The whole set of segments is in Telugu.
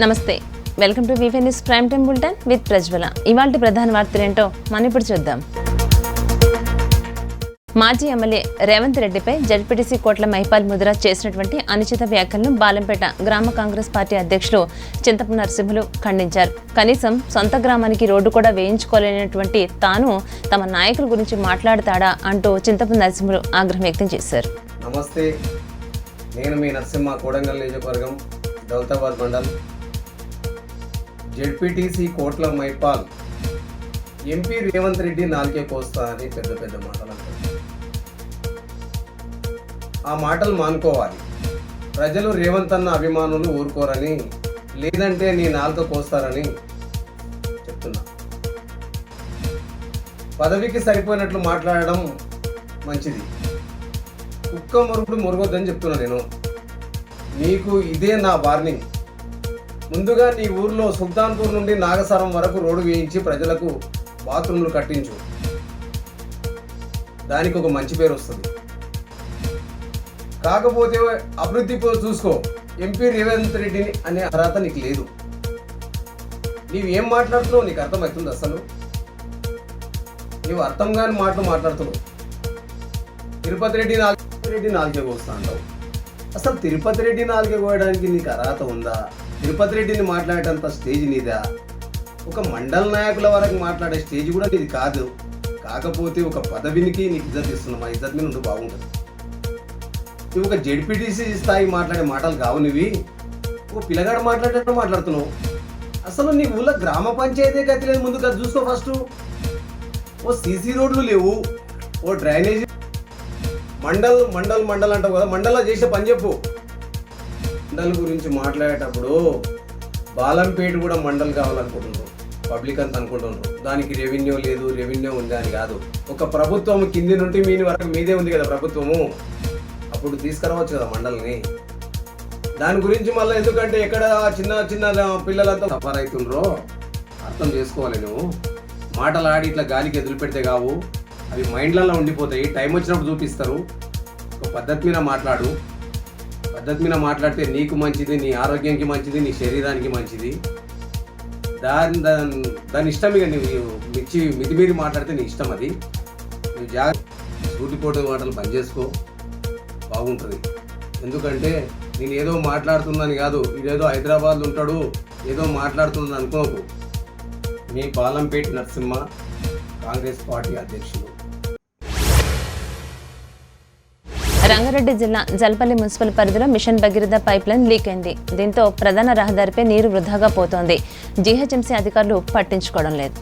నమస్తే, welcome to VV news prime time bulletin with Prajwala. ఇవాల్టి ప్రధాన వార్తలు ఏంటో మనం ఇప్పుడు చూద్దాం. మాజీ ఎమ్మెల్యే రేవంత్ రెడ్డిపై జడ్పీటీసీ కోట్ల మైపాల్ ముదిరాజ్ చేసినటువంటి అనుచిత వ్యాఖ్యలను బాలంపేట గ్రామ కాంగ్రెస్ పార్టీ అధ్యక్షులు చింతపు నరసింహులు ఖండించారు. కనీసం సొంత గ్రామానికి రోడ్డు కూడా వేయించుకోలేనటువంటి తాను తమ నాయకుల గురించి మాట్లాడతాడా అంటూ చింతపు నరసింహులు ఆగ్రహం వ్యక్తం చేశారు. నమస్తే, నేను మీ నరసింహ, కోడంగల్ నియోజకవర్గం, దౌలతాబాద్ మండల్. జెడ్పీటీసీ కోట్ల మైపాల్ ఎంపీ రేవంత్ రెడ్డి నాలుకే కోస్తా అని పెద్ద పెద్ద మాటలు అంటారు. ఆ మాటలు మానుకోవాలి. ప్రజలు రేవంత్ అన్న అభిమానులు ఊరుకోరని, లేదంటే నీ నాలుక కోస్తారని చెప్తున్నా. పదవికి సరిపోయినట్లు మాట్లాడడం మంచిది. కుక్క మురుగుడు మురగొద్దని చెప్తున్నా నేను. నీకు ఇదే నా వార్నింగ్. ముందుగా నీ ఊర్లో సుల్తాన్పూర్ నుండి నాగసరం వరకు రోడ్డు వేయించి ప్రజలకు బాత్రూమ్లు కట్టించు. దానికి ఒక మంచి పేరు వస్తుంది. కాకపోతే అభివృద్ధి చూసుకో. ఎంపీ రేవంత్ రెడ్డిని అనే అర్హత నీకు లేదు. నీవేం మాట్లాడుతున్నావు నీకు అర్థమవుతుంది? అసలు నీవు అర్థం కాని మాటలు మాట్లాడుతున్నావు. తిరుపతి రెడ్డి నాలుగే కోస్తా అంటావు. అసలు తిరుపతి రెడ్డి నాలుగే కోయడానికి నీకు అర్హత ఉందా? తిరుపతి రెడ్డిని మాట్లాడేటంత స్టేజ్ నీదా? ఒక మండల నాయకుల వరకు మాట్లాడే స్టేజ్ కూడా నీది కాదు. కాకపోతే ఒక పదవినికి నీకు ఇజ్జత్ ఇస్తున్నావు. ఆ ఇజ్జత్ మీద ఉంటూ బాగుంటుంది. నువ్వు ఒక జెడ్పీటీసీ స్థాయి మాట్లాడే మాటలు కావు. నువ్వు ఒక పిల్లగాడు మాట్లాడేటట్టు మాట్లాడుతున్నావు. అసలు నీ ఊళ్ళో గ్రామ పంచాయతీ గతి లేదు. ముందు అది చూసుకో ఫస్ట్. ఓ సీసీ రోడ్లు లేవు, ఓ డ్రైనేజీ. మండల్ అంటావు కదా, మండల్లో చేసే పని చెప్పు. మండల్ గురించి మాట్లాడేటప్పుడు బాలంపేట కూడా మండల్ కావాలనుకుంటున్నారు. పబ్లిక్ అంతా అనుకుంటున్నారు దానికి రెవెన్యూ లేదు, రెవెన్యూ ఉంది అని కాదు. ఒక ప్రభుత్వం కింది నుండి మీది వరకు మీదే ఉంది కదా ప్రభుత్వము. అప్పుడు తీసుకురావచ్చు కదా మండల్ని. దాని గురించి మళ్ళీ ఎందుకంటే ఎక్కడ చిన్న పిల్లలంతా సఫర్ అవుతుండ్రో అర్థం చేసుకోవాలి. నువ్వు మాటలు ఆడి ఇట్లా గాలికి ఎదురు పెడితే కావు. అవి మైండ్లలో ఉండిపోతాయి. టైం వచ్చినప్పుడు చూపిస్తారు. ఒక పద్ధతి మీద మాట్లాడు. పద్ధతి మీద మాట్లాడితే నీకు మంచిది, నీ ఆరోగ్యానికి మంచిది, నీ శరీరానికి మంచిది. దాని ఇష్టం. ఇక నువ్వు మితిమీరి మాట్లాడితే నీ ఇష్టం. అది నువ్వు సూటిపోటు మాటలు పని చేసుకో, బాగుంటుంది. ఎందుకంటే నేను ఏదో మాట్లాడుతున్నాను కాదు, ఇదేదో హైదరాబాద్లో ఉంటాడు ఏదో మాట్లాడుతున్నాను అనుకోకు. మీ బాలంపేట నరసింహ, కాంగ్రెస్ పార్టీ అధ్యక్షులు. రంగారెడ్డి జిల్లా జల్పల్లి మున్సిపల్ పరిధిలో mission Bhagiratha pipeline leak అయింది. దీంతో ప్రధాన రహదారిపై నీరు వృధాగా పోతోంది. జీహెచ్ఎంసీ అధికారులు పట్టించుకోవడం లేదు.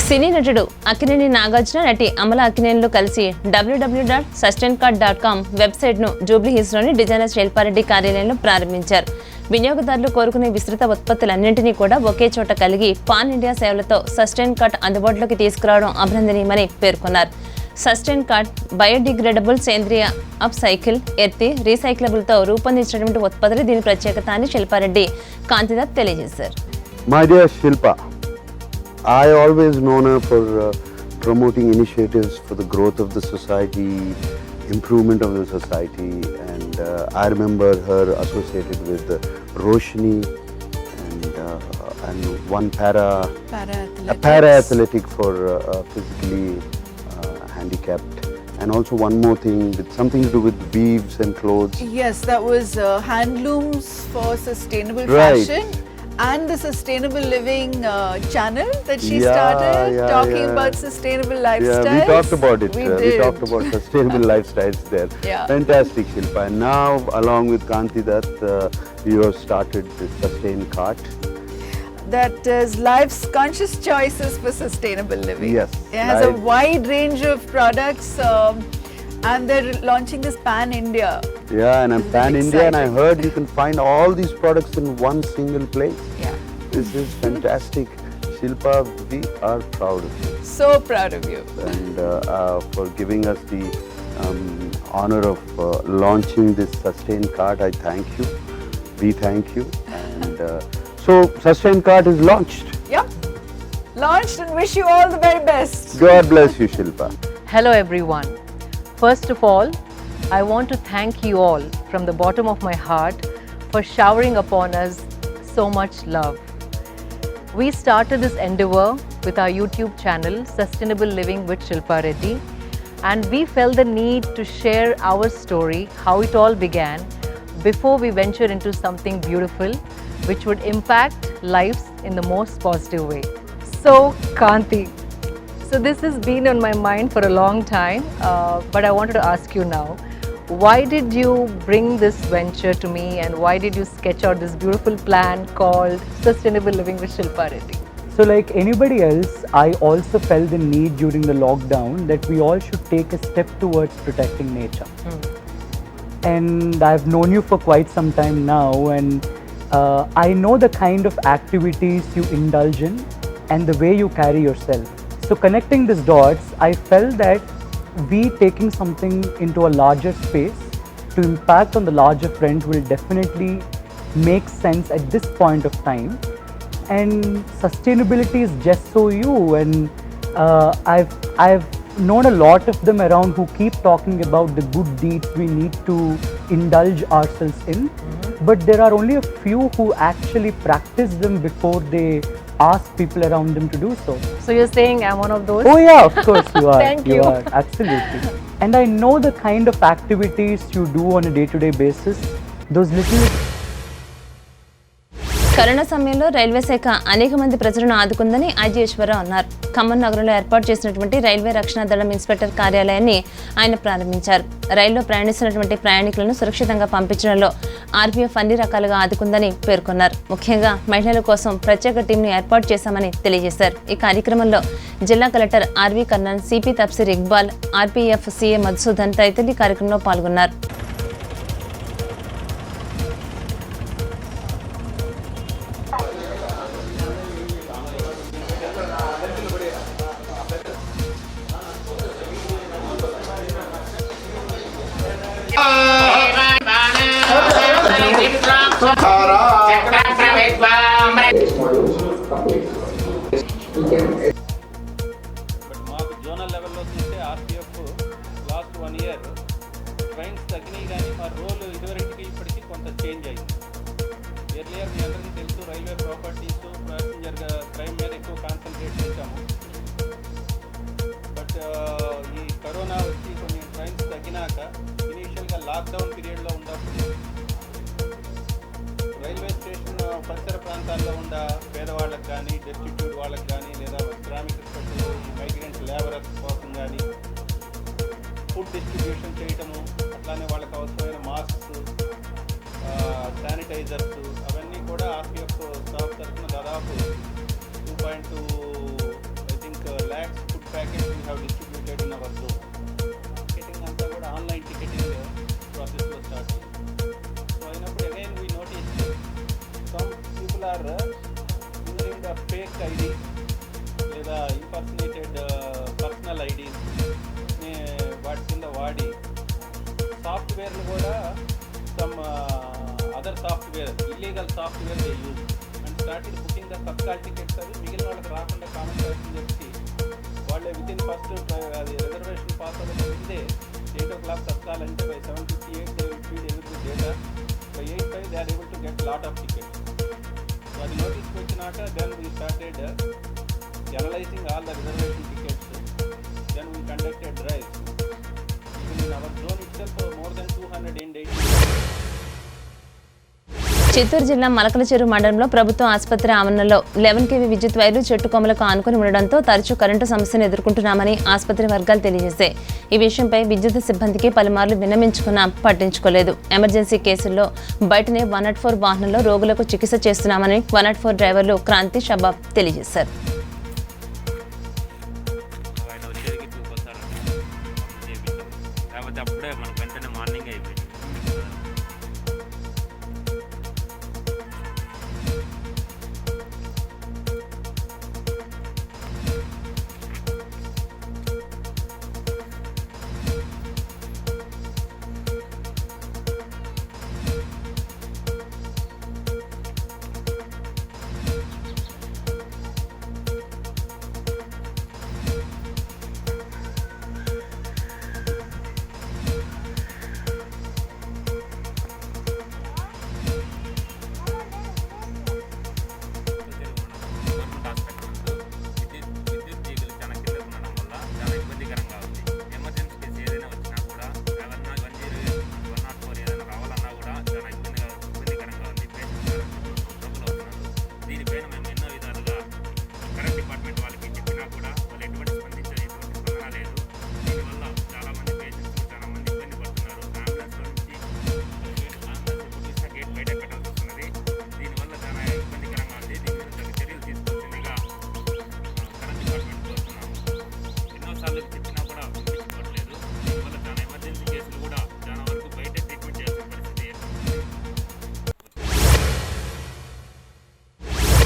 సినీ నటుడు అక్కినేని నాగార్జున, నటి అమల అక్కినేనిలు కలిసి www.sustaincard.com వెబ్సైట్ను జూబ్లీ హిల్స్లోని డిజైనర్ శిల్పారెడ్డి కార్యాలయంలో ప్రారంభించారు. వినియోగదారులు కోరుకునే విస్తృత ఉత్పత్తులన్నింటినీ కూడా ఒకే చోట కలిగి పాన్ ఇండియా సేవలతో సస్టైన్ కార్డ్ అందుబాటులోకి తీసుకురావడం అభినందనీయమని పేర్కొన్నారు. సస్టైన్ కార్డ్ బయోడిగ్రేడబుల్ సేంద్రియ అప్ సైకిల్ ఎత్తి రీసైక్లబుల్తో రూపొందించినటువంటి ఉత్పత్తులు దీని ప్రత్యేకత అని శిల్పారెడ్డి కాంతిదత్ తెలియజేశారు. My dear Shilpa, I always known her for promoting initiatives for the growth of the society, improvement of the society, and I remember her associated with Roshni and one para-athletic for physically handicapped, and also one more thing with something to do with weaves and clothes. Yes, that was handlooms for sustainable Right. fashion and the sustainable living channel that she Yeah, started yeah, talking yeah. about sustainable Yeah, lifestyles. we talked about it. We We did. talked about sustainable lifestyles there. Yeah. Fantastic, Shilpa. And now, along with Kanti Dutt, you have started this Sustain Cart. That is life's conscious choices for sustainable living. Yes, It has a life- wide range of products and they're launching this pan-India. Yeah, and I'm This is pan India, and I exciting. heard you can find all these products in one single place. Yeah. This is fantastic. Shilpa, we are proud of you, So proud of you. and for giving us the honor of launching this Sustain Cart. I thank you. We thank you. And so, Sustain Cart is launched. Yep. Launched and wish you all the very best. God bless you, Shilpa. Hello everyone. First of all, I want to thank you all from the bottom of my heart for showering upon us so much love. We started this endeavor with our YouTube channel Sustainable Living with Shilpa Reddy, and we felt the need to share our story, how it all began, before we venture into something beautiful which would impact lives in the most positive way. So, Kanti, so this has been on my mind for a long time, but I wanted to ask you now, why did you bring this venture to me, and why did you sketch out this beautiful plan called Sustainable Living with Shilpa Reddy? So like anybody else, I also felt the need during the lockdown that we all should take a step towards protecting nature. And I've known you for quite some time now, and I know the kind of activities you indulge in and the way you carry yourself. So connecting these dots, I felt that we taking something into a larger space to impact on the larger front will definitely make sense at this point of time. And sustainability is just so you, and I've known a lot of them around who keep talking about the good deeds we need to indulge ourselves in, but there are only a few who actually practice them before they ask people around them to do so. So you're saying I'm one of those? Oh yeah, of course you are. Thank you. are, absolutely. And I know the kind of activities you do on a day-to-day basis. Those little corona సమయంలో రైల్వే శాఖ అనేక మంది ప్రజలను ఆదుకుందని ఐజీ ఈశ్వరరావు అన్నారు. ఖమ్మం నగరంలో ఏర్పాటు చేసినటువంటి రైల్వే రక్షణ దళం ఇన్స్పెక్టర్ కార్యాలయాన్ని ఆయన ప్రారంభించారు. రైల్లో ప్రయాణిస్తున్నటువంటి ప్రయాణికులను సురక్షితంగా పంపించడంలో ఆర్పీఎఫ్ అన్ని రకాలుగా ఆదుకుందని పేర్కొన్నారు. ముఖ్యంగా మహిళల కోసం ప్రత్యేక టీంను ఏర్పాటు చేశామని తెలియజేశారు. ఈ కార్యక్రమంలో జిల్లా collector RV కర్నన్, CP Tafseer Iqbal, RPF CA Madhusudan తదితరులు ఈ కార్యక్రమంలో పాల్గొన్నారు. బట్ మాకు జోనల్ లెవెల్లో చూస్తే ఆర్పిఎఫ్ లాస్ట్ 1 ఇయర్ ట్రైన్స్ తగ్గినాయి, కానీ మా రోల్ ఇదివరకి ఇప్పటికీ కొంత చేంజ్ అయింది. ఎర్లియర్ మీ అందరికీ తెలుసు, రైల్వే ప్రాపర్టీస్, ప్యాసింజర్ క్రైమ్ మీద ఎక్కువ కాన్సన్ట్రేట్ చేశాము. బట్ ఈ కరోనా వచ్చి కొన్ని ట్రైన్స్ తగ్గినాక ఇనీషియల్గా లాక్డౌన్ పీరియడ్లో ఉన్నప్పుడు రైల్వే స్టేషన్ పరిసర ప్రాంతాల్లో ఉన్న పేదవాళ్ళకి కానీ, డెస్టిట్యూట్ వాళ్ళకి కానీ, లేదా శ్రామిక స్పెషల్ మైగ్రెంట్ లేబరర్స్ కోసం కానీ ఫుడ్ డిస్ట్రిబ్యూషన్ చేయటము, అట్లానే వాళ్ళకి అవసరమైన మాస్క్స్, శానిటైజర్స్, అవన్నీ కూడా ఆర్పిఎఫ్ స్టాఫ్ తరఫున దాదాపు 2.2 I think lakhs food packets we have distributed in our zone. Ticketing అంతా కూడా ఆన్లైన్ టికెటింగ్ ప్రాసెస్లో స్టార్ట్ అయింది. సో అయినప్పుడు again we notice some people are using the fake ID లేదా ఇంపర్సనేటెడ్ పర్సనల్ ఐడీస్. వాడి సాఫ్ట్వేర్లు కూడా some other software illegal software they use and started booking the Tatkal tickets అవి మిగిలిన వాళ్ళకి రాకుండా కామన్ పర్సన్ చెప్పి వాళ్ళే వితిన్ ఫస్ట్ అది రిజర్వేషన్ పాస్ అవ్వక ముందే 8 o'clock తత్కాలంటే by 7:58 they will feed every data by 8:05 they are able to get lot of tickets. So అది నోటీస్కి వచ్చినాక then we started analysing all the reservation tickets. Then we conducted drives. Even in our zone itself, more than 280. Chittoor జిల్లా మలకలచెరు మండలంలో ప్రభుత్వ ఆసుపత్రి ఆవరణలో 11 kV విద్యుత్ వైర్లు చెట్టు కొమ్మలకు ఆనుకుని ఉండడంతో తరచూ కరెంటు సమస్యను ఎదుర్కొంటున్నామని ఆసుపత్రి వర్గాలు తెలియజేశాయి. ఈ విషయంపై విద్యుత్ సిబ్బందికి పలుమార్లు విన్నవించుకున్నా పట్టించుకోలేదు. ఎమర్జెన్సీ కేసుల్లో బయటనే 104 వాహనంలో రోగులకు చికిత్స చేస్తున్నామని 104 డ్రైవర్లు క్రాంతి షబాబ్ తెలియజేశారు. అప్పుడే మనకు వెంటనే మార్నింగ్ అయిపోయింది.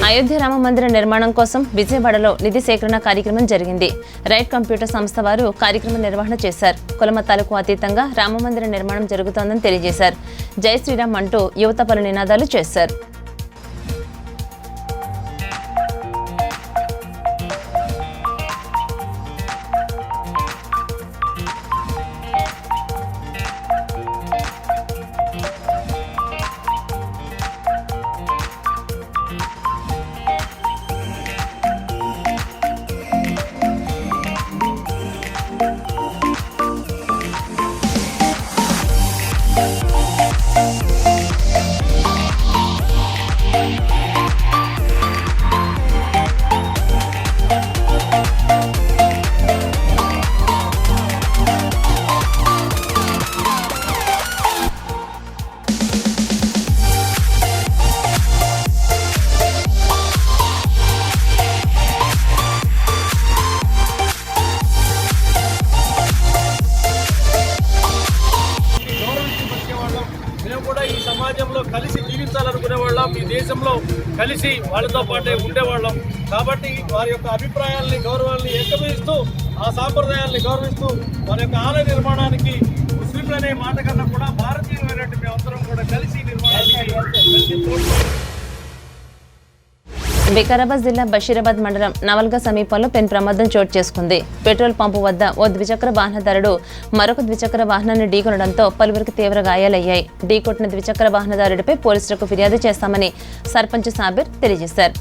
అయోధ్య రామ మందిర నిర్మాణం కోసం విజయవాడలో నిధి సేకరణ కార్యక్రమం జరిగింది. రైట్ కంప్యూటర్ సంస్థ వారు కార్యక్రమ నిర్వహణ చేశారు. కులమతాలకు అతీతంగా రామ మందిర నిర్మాణం జరుగుతోందని తెలియజేశారు. జై శ్రీరామ్ అంటూ యువత పలు నినాదాలు చేశారు. సమాజంలో కలిసి జీవించాలనుకునే వాళ్ళం, ఈ దేశంలో కలిసి వాళ్ళతో పాటే ఉండేవాళ్ళం. కాబట్టి వారి యొక్క అభిప్రాయాల్ని గౌరవాల్ని ఏకీభవిస్తూ ఆ సాంప్రదాయాల్ని గౌరవిస్తూ వారి యొక్క ఆలయ నిర్మాణానికి ముస్లింలు అనే మాట కన్నా కూడా భారతీయులైనటువంటి మేమందరం కూడా కలిసి నిర్మాణానికి వికారాబాద్ జిల్లా బషీరాబాద్ మండలం నవల్గా సమీపంలో పెను ప్రమాదం చోటు చేసుకుంది. పెట్రోల్ పంపు వద్ద ఓ ద్విచక్ర వాహనదారుడు మరొక ద్విచక్ర వాహనాన్ని ఢీకొనడంతో పలువురికి తీవ్ర గాయాలయ్యాయి. ఢీకొట్టిన ద్విచక్ర వాహనదారుడిపై పోలీసులకు ఫిర్యాదు చేస్తామని సర్పంచ్ సాబిర్ తెలియజేశారు.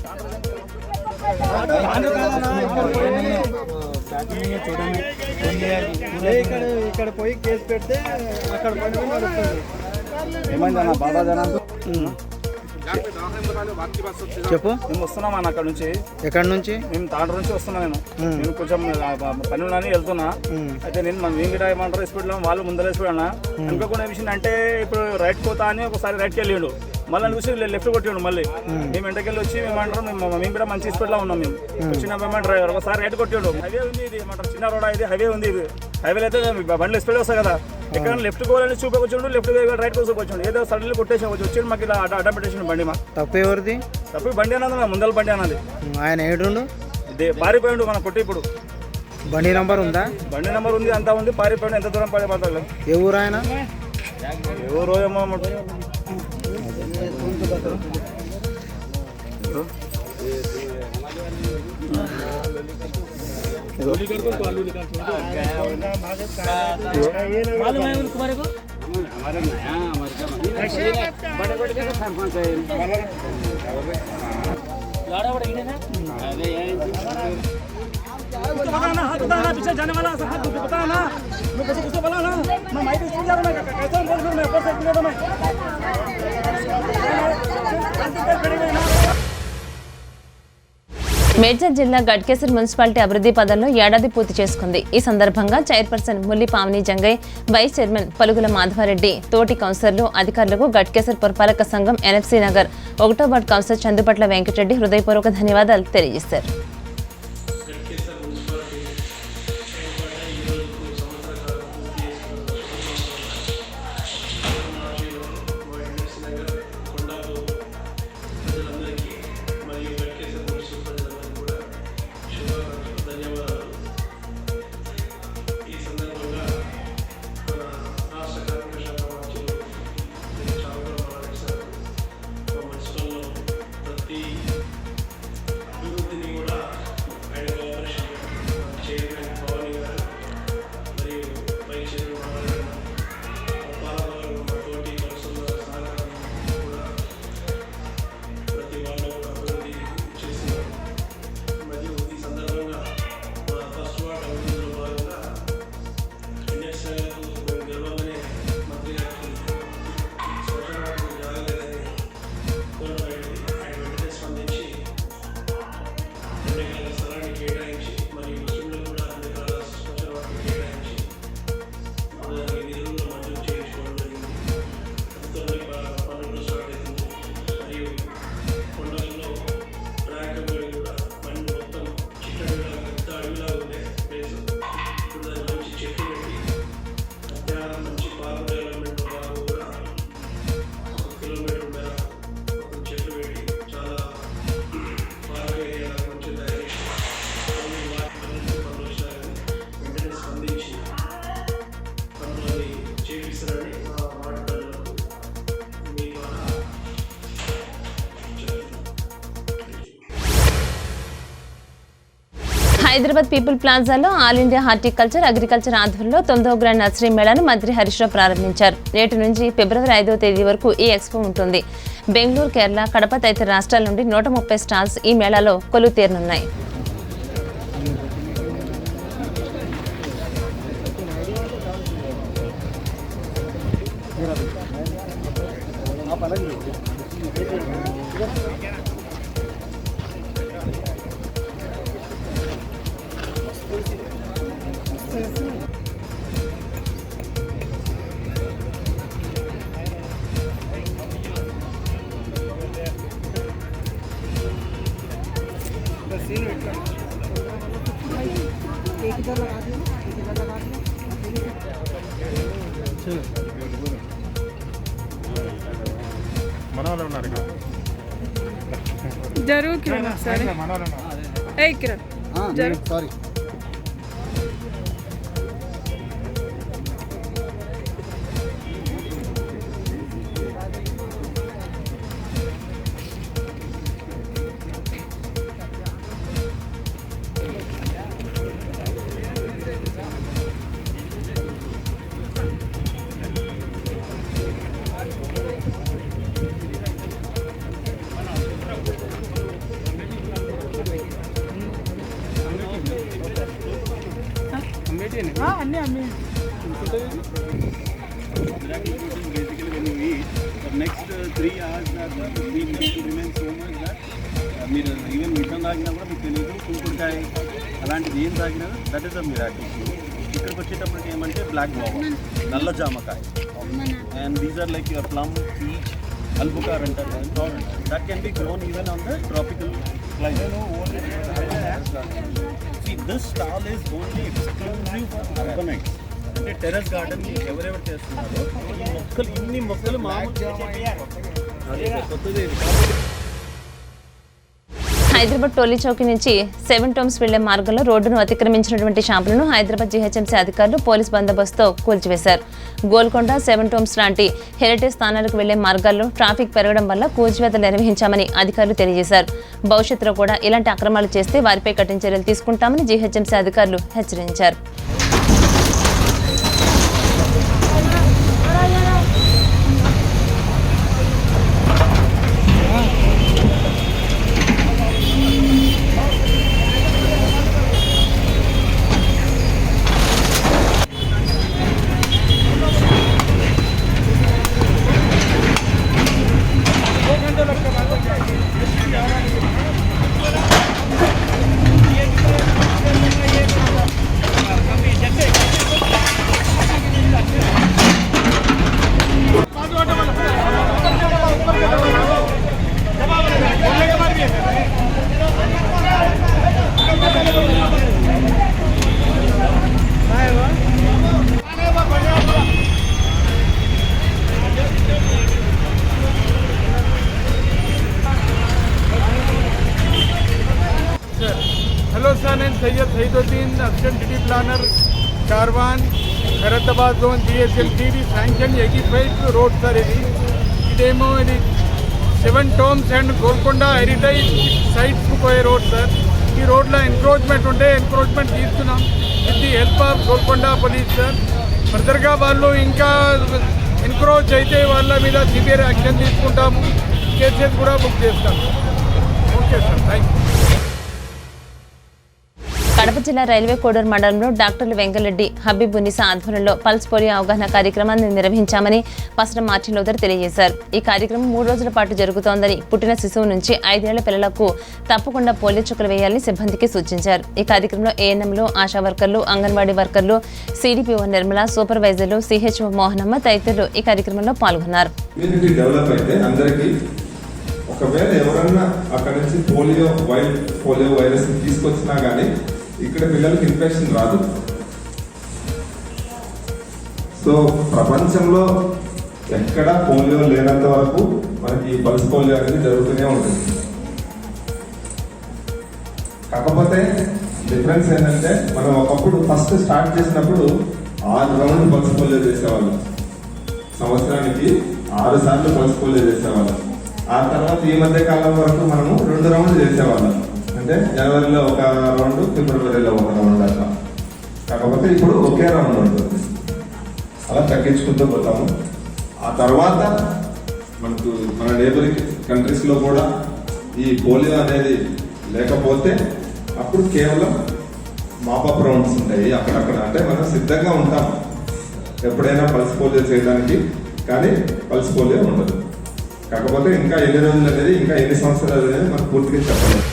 చెప్పు. మేము వస్తున్నాం అన్న అక్కడ నుంచి. ఎక్కడి నుంచి? మేము తాండ్ర నుంచి వస్తున్నా. నేను కొంచెం పని ఉన్నాను వెళ్తున్నా. అయితే నేను మన మేము గిట ఏమంటారు స్పీడ్ లో వాళ్ళు ముందర స్పీడ్ అన్న అనుకోకుండా విషయం అంటే ఇప్పుడు రైట్ పోతా అని ఒకసారి రైట్కి వెళ్ళిండు, మళ్ళీ చూసి లెఫ్ట్ కొట్టిండు. మళ్ళీ మేము ఎంటకెళ్ళి వచ్చి మేమంటారు మేము కూడా మంచి స్పీడ్ లో ఉన్నాం. మేము వచ్చిన డ్రైవర్ ఒకసారి రైట్ కొట్టిండు. హైవే ఉంది, ఇది ఏమంటారు చిన్న రోడ్, ఇది హైవే ఉంది. ఇది హైవేలో అయితే బండ్లు స్పీడ్ వస్తాయి కదా, ఎక్కడ లెఫ్ట్ పోవాలని చూపకొచ్చిండు, లెఫ్ట్ రైట్ కోసం వచ్చిండు. ఏదో సడన్లీ కొట్టేసి వచ్చి మాకు ఇలా అడ్డం పెట్టేసిండు బండి. మా తప్పు ఎవరిది? తప్పు బండి అన్నది, ముందల బండి అన్నది. ఆయన ఏడుండు పారిపోయిండు మన కొట్టి. ఇప్పుడు బండి నంబర్ ఉందా? బండి నెంబర్ ఉంది, అంతా ఉంది. పారిపోయిన ఎంత దూరం పడిపోతాడు? ఏ ఊరు ఆయన? ఎవరో ఏమో మేడ్చల్ జిల్లా గట్కేసర్ మున్సిపాలిటీ అభివృద్ధి పదంలో ఏడాది పూర్తి చేసుకుంది. ఈ సందర్భంగా chairperson Mulli Pavani Jangaiah, vice chairman Palugula Madhava Reddy, తోటి కౌన్సిలర్లు, అధికారులకు గట్కేసర్ పురపాలక సంఘం ఎన్ఎఫ్సి నగర్ 1వ వార్డు కౌన్సిలర్ చందుపట్ల వెంకటరెడ్డి హృదయపూర్వక ధన్యవాదాలు తెలియజేశారు. హైదరాబాద్ పీపుల్ ప్లాజాలో ఆల్ ఇండియా హార్టికల్చర్ అగ్రికల్చర్ ఆధ్వర్యంలో 9వ గ్రాండ్ నర్సరీ మేళాను మంత్రి హరీష్ రావు ప్రారంభించారు. నేటి నుంచి ఫిబ్రవరి 5వ తేదీ వరకు ఈ ఎక్స్పో ఉంటుంది. బెంగళూరు, కేరళ, కడప తదితర రాష్ట్రాల నుండి 130 స్టాల్స్ ఈ మేళాలో కొలువు తీరనున్నాయి. जरूर किरण सर ए किरण जरूर sorry basically when you eat for next 3 hours we need to remain so much that మీరు ఈవెన్ విషం తాగినా కూడా మీకు తెలియదు. కుంకుడుకాయ అలాంటిది ఏం తాగినా దట్ ఈస్ అ మిరాకిల్. ఇక్కడికి వచ్చేటప్పటికి ఏమంటే బ్లాక్ గోవా, నల్ల జామకాయ, and these are like your plum, peach, albucar అంటారు, that can be grown even on the tropical climate. See, this stall is only exclusive for urbanites. అంటే టెర్రస్ గార్డెన్ ఎవరెవరు చేస్తున్నారో ఈ మొక్కలు, ఇన్ని మొక్కలు మామూలు కొత్తది. హైదరాబాద్ టోలీ చౌకీ నుంచి 7 టోమ్స్ వెళ్లే మార్గంలో రోడ్డును అతిక్రమించినటువంటి షాపులను హైదరాబాద్ జీహెచ్ఎంసీ అధికారులు పోలీస్ బందోబస్తుతో కూల్చివేశారు. గోల్కొండ 7 టోమ్స్ లాంటి హెరిటేజ్ స్థానాలకు వెళ్లే మార్గాల్లో ట్రాఫిక్ పెరగడం వల్ల కూల్చివేతలు నిర్వహించామని అధికారులు తెలియజేశారు. భవిష్యత్తులో కూడా ఇలాంటి అక్రమాలు చేస్తే వారిపై కఠిన చర్యలు తీసుకుంటామని జీహెచ్ఎంసీ అధికారులు హెచ్చరించారు. हेलो सर, నేను Syed Saiduddin, assistant city planner, Karwan, Khairatabad zone, GSLTD sanction 85 road sir. ఇదేమో 7 టోమ్స్ అండ్ గోల్కొండ హెరిటేజ్ సైట్స్కు పోయే రోడ్ సార్. ఈ రోడ్లో ఎంక్రోచ్మెంట్ ఉంటే ఎంక్రోచ్మెంట్ తీస్తున్నాం with the help of Golconda police sir. ఫర్దర్గా వాళ్ళు ఇంకా ఎంక్రోచ్ అయితే వాళ్ళ మీద సివియర్ యాక్షన్ తీసుకుంటాము, కేసెస్ కూడా బుక్ చేస్తాం. Okay sir, thank you. Kadapa జిల్లా రైల్వే కోడూరు మండలంలో డాక్టర్లు వెంకరెడ్డి, హబీబునిసా ఆధ్వర్యంలో పల్స్ పోలియో అవగాహన కార్యక్రమాన్ని నిర్వహించామని పసరం మార్టిన్ లోథర్ తెలియజేశారు. ఈ కార్యక్రమం 3 రోజుల పాటు జరుగుతోందని, పుట్టిన శిశువు నుంచి 5 ఏళ్ల పిల్లలకు తప్పకుండా పోలియో చుక్కలు వేయాలని సిబ్బందికి సూచించారు. ఈ కార్యక్రమంలో ఏఎన్ఎంలు, ఆశా వర్కర్లు, అంగన్వాడీ వర్కర్లు, CDPO నిర్మల, సూపర్వైజర్లు, CHO మోహనమ్మ తదితరులు ఈ కార్యక్రమంలో పాల్గొన్నారు. ఒకవేళ ఎవరన్నా అక్కడ నుంచి పోలియో వైరస్ తీసుకొచ్చినా కానీ ఇక్కడ పిల్లలకి ఇన్ఫెక్షన్ రాదు. సో ప్రపంచంలో ఎక్కడ పోలియో లేనంత వరకు మనకి పల్స్ పోలియో అనేది జరుగుతూనే ఉంటుంది. కాకపోతే డిఫరెన్స్ ఏంటంటే మనం ఒకప్పుడు ఫస్ట్ స్టార్ట్ చేసినప్పుడు 6 రౌండ్లు పల్స్ పోలియో చేసేవాళ్ళం. సంవత్సరానికి 6 సార్లు పల్స్ పోలియో చేసేవాళ్ళం. ఆ తర్వాత ఈ మధ్య కాలం వరకు మనము 2 రౌండ్లు చేసేవాళ్ళం. అంటే జనవరిలో ఒక రౌండ్, ఫిబ్రవరిలో ఒక రౌండ్ అట్లా. కాకపోతే ఇప్పుడు ఒకే రౌండ్ ఉంటుంది. అలా తగ్గించుకుంటూ పోతాము. ఆ తర్వాత మనకు మన నేబరింగ్ కంట్రీస్లో కూడా ఈ పోలియో అనేది లేకపోతే అప్పుడు కేవలం మాపప్ రౌండ్స్ ఉంటాయి అక్కడక్కడ. అంటే మనం సిద్ధంగా ఉంటాం ఎప్పుడైనా పల్స్ పోలియో చేయడానికి, కానీ పల్స్ పోలియో ఉండదు. కాకపోతే ఇంకా ఎన్ని రోజులు అనేది, ఇంకా ఎన్ని సంవత్సరాలు అనేది మనకు పూర్తిగా చెప్పలేదు.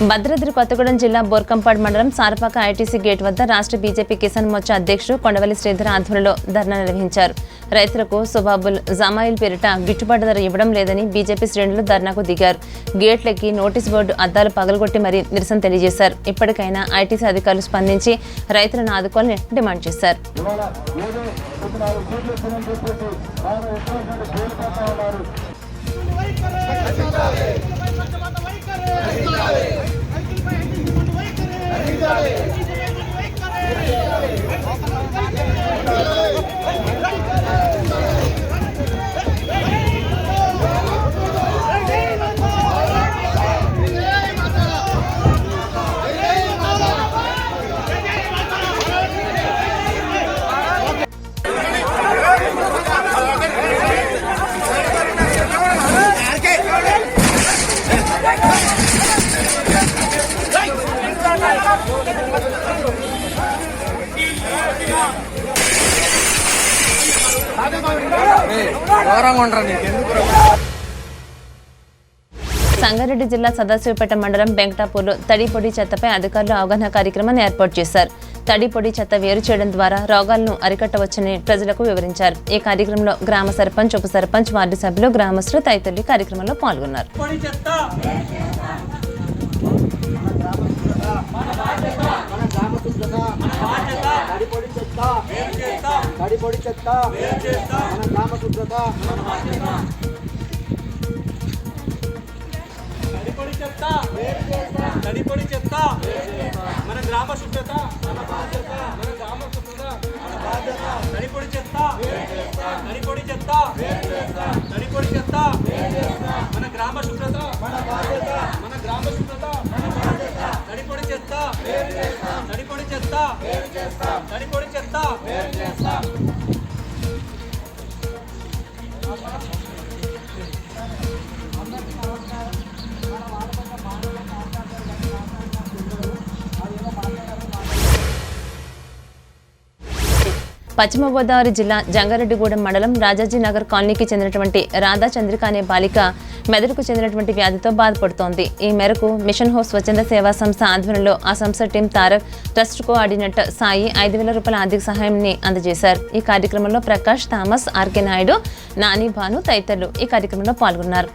భద్రాద్రి కొత్తగూడెం జిల్లా బోర్కంపాడ్ మండలం సారపాక ITC గేట్ వద్ద రాష్ట్ర బీజేపీ కిసాన్ మోర్చా అధ్యక్షుడు కొండవల్లి శ్రీధర్ ఆధ్వర్యంలో ధర్నా నిర్వహించారు. రైతులకు సుబాబుల్ జమాయిల్ పేరిట గిట్టుబాటు ధర ఇవ్వడం లేదని బీజేపీ శ్రేణులు ధర్నాకు దిగారు. గేట్లకి నోటీస్ బోర్డు అద్దాలు పగలగొట్టి మరీ నిరసన తెలియజేశారు. ఇప్పటికైనా ITC అధికారులు స్పందించి రైతులను ఆదుకోవాలని డిమాండ్ చేశారు. సంగారెడ్డి జిల్లా సదాశివపేట మండలం బెంకటాపూర్లో తడి పొడి చెత్తపై అధికారులు అవగాహన కార్యక్రమాన్ని ఏర్పాటు చేశారు. తడి పొడి చెత్త వేరు చేయడం ద్వారా రోగాలను అరికట్టవచ్చని ప్రజలకు వివరించారు. ఈ కార్యక్రమంలో గ్రామ సర్పంచ్, ఉప సర్పంచ్, వార్డు సభ్యులు, గ్రామస్తులు తదితరులు కార్యక్రమంలో పాల్గొన్నారు. చెత్త తడిపొడి చెత్త మన గ్రామ శుభ్రత మన బాధ్యత మన గ్రామ శుభ్రత మన బాధ్యత తడిపొడి చెత్త తడిపొడి చెత్త తడిపొడి చెత్త మన గ్రామ శుభ్రత మన బాధ్యత మన గ్రామ శుభ్రత మన బాధ్యత తడిపొడి చెత్త తడిపొడి చెత్త తడిపొడి చెత్త పశ్చిమ గోదావరి జిల్లా జంగారెడ్డిగూడెం మండలం రాజాజీనగర్ కాలనీకి చెందినటువంటి రాధా చంద్రిక అనే బాలిక మెదడుకు చెందినటువంటి వ్యాధితో బాధపడుతోంది. ఈ మేరకు మిషన్ హోప్ స్వచ్ఛంద సేవా సంస్థ ఆధ్వర్యంలో ఆ సంస్థ team Tarak trust coordinator Sai 5,000 రూపాయల ఆర్థిక సహాయాన్ని అందజేశారు. ఈ కార్యక్రమంలో ప్రకాష్, థామస్, ఆర్కే నాయుడు, నాని, భాను తదితరులు ఈ కార్యక్రమంలో పాల్గొన్నారు.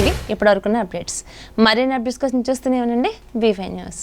ఇవి ఇప్పటివరకున్న అప్డేట్స్. మరిన్ని అప్డేట్స్ కోసం చూస్తూనే ఉండండి V5 న్యూస్.